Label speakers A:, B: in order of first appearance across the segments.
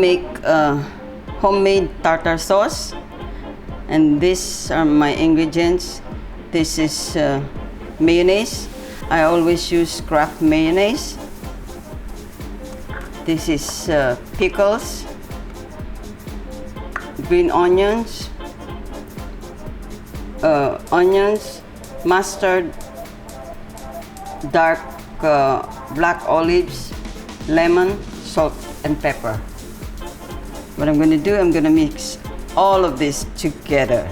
A: make homemade tartar sauce, and these are my ingredients. This is mayonnaise. I always use Kraft mayonnaise. This is pickles, green onions, mustard, dark black olives, lemon, salt, and pepper. What I'm going to do, I'm going to mix all of this together.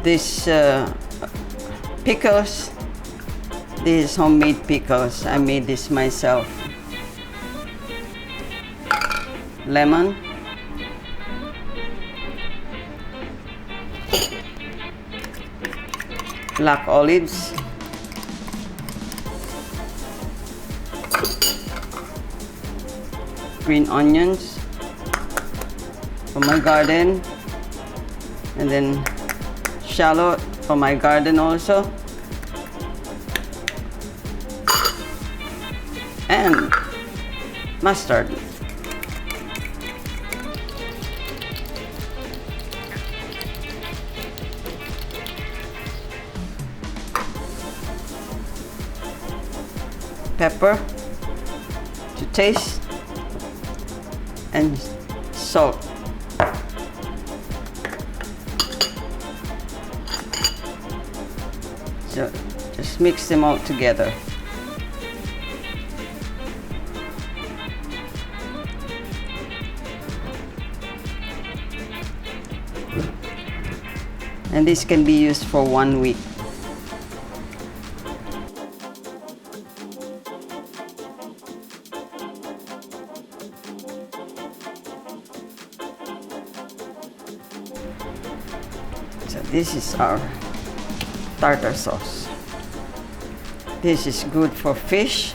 A: This pickles, this is homemade pickles. I made this myself. Lemon, black olives, green onions from my garden, and then shallot from my garden also, and mustard. Pepper to taste, and salt. So just mix them all together. And this can be used for 1 week. So this is our tartar sauce. This is good for fish,